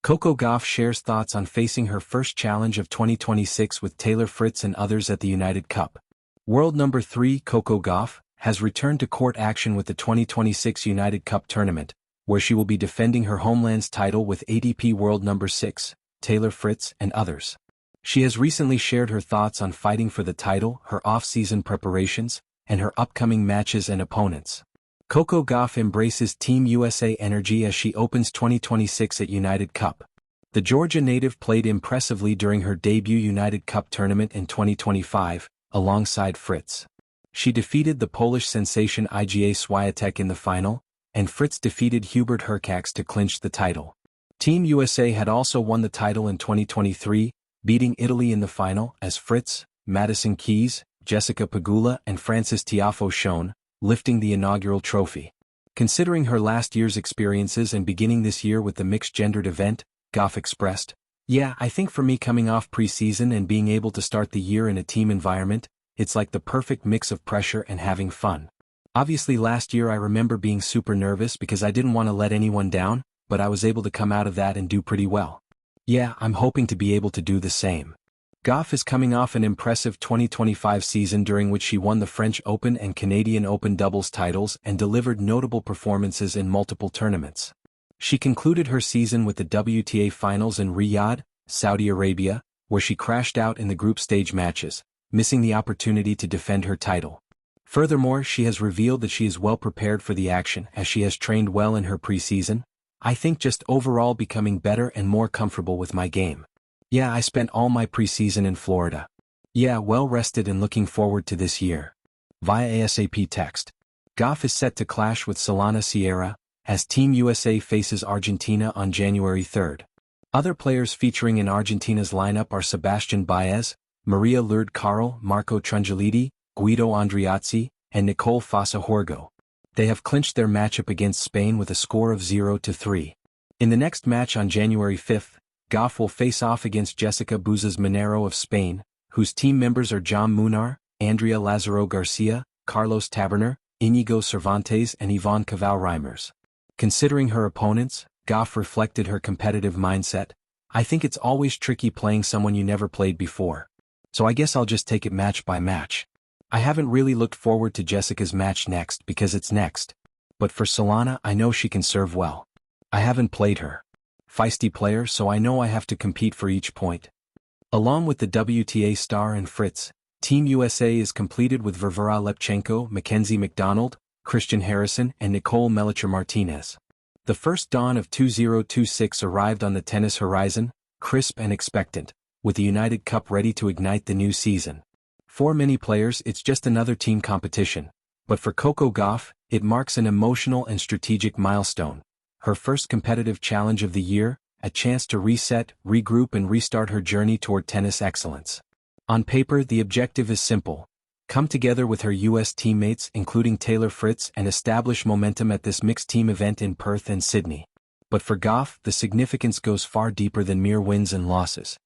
Coco Gauff shares thoughts on facing her first challenge of 2026 with Taylor Fritz and others at the United Cup. World number 3 Coco Gauff has returned to court action with the 2026 United Cup tournament, where she will be defending her homeland's title with ATP World number 6, Taylor Fritz and others. She has recently shared her thoughts on fighting for the title, her off-season preparations, and her upcoming matches and opponents. Coco Gauff embraces Team USA energy as she opens 2026 at United Cup. The Georgia native played impressively during her debut United Cup tournament in 2025, alongside Fritz. She defeated the Polish sensation Iga Swiatek in the final, and Fritz defeated Hubert Hurkacz to clinch the title. Team USA had also won the title in 2023, beating Italy in the final as Fritz, Madison Keys, Jessica Pegula and Frances Tiafoe shone, lifting the inaugural trophy. Considering her last year's experiences and beginning this year with the mixed-gendered event, Gauff expressed, "Yeah, I think for me coming off pre-season and being able to start the year in a team environment, it's like the perfect mix of pressure and having fun. Obviously last year I remember being super nervous because I didn't want to let anyone down, but I was able to come out of that and do pretty well. Yeah, I'm hoping to be able to do the same." Gauff is coming off an impressive 2025 season during which she won the French Open and Canadian Open doubles titles and delivered notable performances in multiple tournaments. She concluded her season with the WTA Finals in Riyadh, Saudi Arabia, where she crashed out in the group stage matches, missing the opportunity to defend her title. Furthermore, she has revealed that she is well prepared for the action as she has trained well in her preseason. "I think just overall becoming better and more comfortable with my game. Yeah, I spent all my preseason in Florida. Yeah, well rested and looking forward to this year." Via ASAP text. Gauff is set to clash with Solana Sierra, as Team USA faces Argentina on January 3rd. Other players featuring in Argentina's lineup are Sebastian Baez, Maria Lourdes Carl, Marco Trungelliti, Guido Andriazzi, and Nicole Fossa Horgo. They have clinched their matchup against Spain with a score of 0-3. In the next match on January 5th, Gauff will face off against Jessica Buzas Monero of Spain, whose team members are John Munar, Andrea Lazaro Garcia, Carlos Taberner, Inigo Cervantes and Yvonne Cavall-Reimers. Considering her opponents, Gauff reflected her competitive mindset. "I think it's always tricky playing someone you never played before. So I guess I'll just take it match by match. I haven't really looked forward to Jessica's match next because it's next. But for Solana I know she can serve well. I haven't played her. Feisty player, so I know I have to compete for each point." Along with the WTA star and Fritz, Team USA is completed with Varvara Lepchenko, Mackenzie McDonald, Christian Harrison and Nicole Mellicher-Martinez. The first dawn of 2026 arrived on the tennis horizon, crisp and expectant, with the United Cup ready to ignite the new season. For many players it's just another team competition, but for Coco Gauff, it marks an emotional and strategic milestone. Her first competitive challenge of the year, a chance to reset, regroup and restart her journey toward tennis excellence. On paper the objective is simple. Come together with her US teammates including Taylor Fritz and establish momentum at this mixed team event in Perth and Sydney. But for Gauff, the significance goes far deeper than mere wins and losses.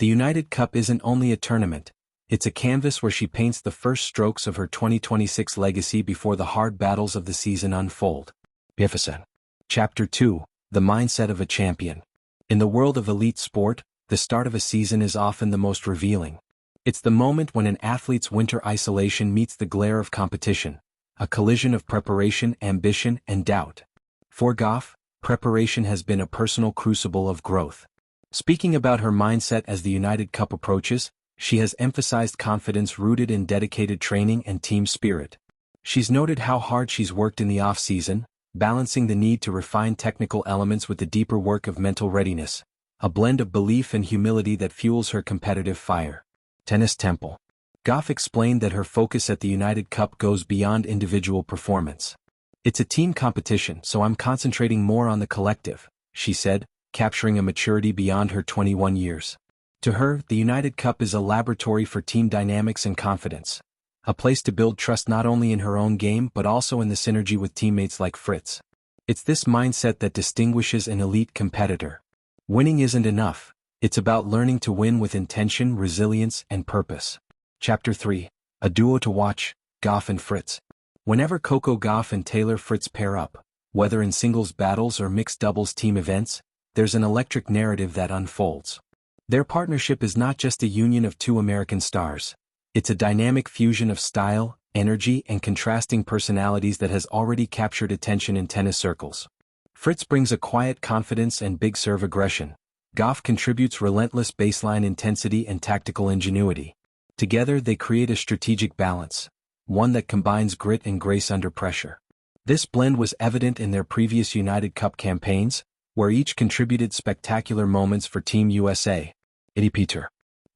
The United Cup isn't only a tournament, it's a canvas where she paints the first strokes of her 2026 legacy before the hard battles of the season unfold. Bifisan. Chapter 2, The Mindset of a Champion. In the world of elite sport, the start of a season is often the most revealing. It's the moment when an athlete's winter isolation meets the glare of competition, a collision of preparation, ambition, and doubt. For Gauff, preparation has been a personal crucible of growth. Speaking about her mindset as the United Cup approaches, she has emphasized confidence rooted in dedicated training and team spirit. She's noted how hard she's worked in the off-season, balancing the need to refine technical elements with the deeper work of mental readiness, a blend of belief and humility that fuels her competitive fire. Tennis Temple. Gauff explained that her focus at the United Cup goes beyond individual performance. "It's a team competition, so I'm concentrating more on the collective," she said, capturing a maturity beyond her 21 years. To her, the United Cup is a laboratory for team dynamics and confidence, a place to build trust not only in her own game but also in the synergy with teammates like Fritz. It's this mindset that distinguishes an elite competitor. Winning isn't enough, it's about learning to win with intention, resilience, and purpose. Chapter 3, A Duo to Watch, Gauff and Fritz. Whenever Coco Gauff and Taylor Fritz pair up, whether in singles battles or mixed doubles team events, there's an electric narrative that unfolds. Their partnership is not just a union of two American stars. It's a dynamic fusion of style, energy, and contrasting personalities that has already captured attention in tennis circles. Fritz brings a quiet confidence and big serve aggression. Gauff contributes relentless baseline intensity and tactical ingenuity. Together they create a strategic balance, one that combines grit and grace under pressure. This blend was evident in their previous United Cup campaigns, where each contributed spectacular moments for Team USA.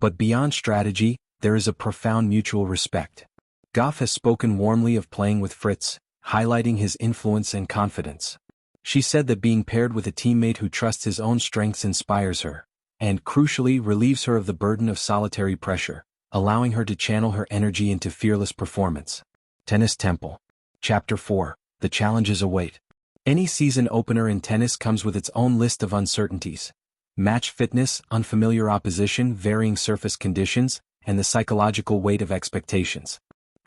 But beyond strategy, there is a profound mutual respect. Gauff has spoken warmly of playing with Fritz, highlighting his influence and confidence. She said that being paired with a teammate who trusts his own strengths inspires her, and crucially relieves her of the burden of solitary pressure, allowing her to channel her energy into fearless performance. Tennis Temple. Chapter 4. The challenges await. Any season opener in tennis comes with its own list of uncertainties. Match fitness, unfamiliar opposition, varying surface conditions, and the psychological weight of expectations.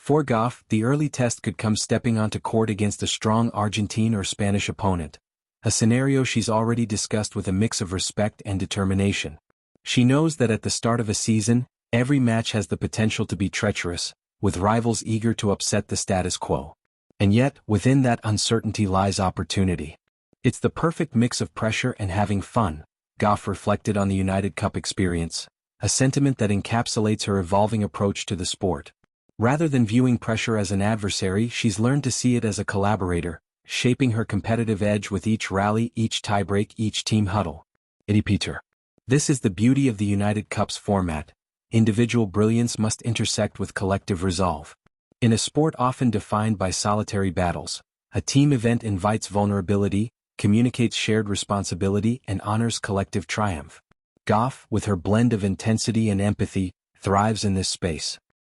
For Gauff, the early test could come stepping onto court against a strong Argentine or Spanish opponent, a scenario she's already discussed with a mix of respect and determination. She knows that at the start of a season, every match has the potential to be treacherous, with rivals eager to upset the status quo. And yet, within that uncertainty lies opportunity. It's the perfect mix of pressure and having fun, Gauff reflected on the United Cup experience, a sentiment that encapsulates her evolving approach to the sport. Rather than viewing pressure as an adversary, she's learned to see it as a collaborator, shaping her competitive edge with each rally, each tiebreak, each team huddle. This is the beauty of the United Cup's format. Individual brilliance must intersect with collective resolve. In a sport often defined by solitary battles, a team event invites vulnerability, communicates shared responsibility, and honors collective triumph. Gauff, with her blend of intensity and empathy, thrives in this space.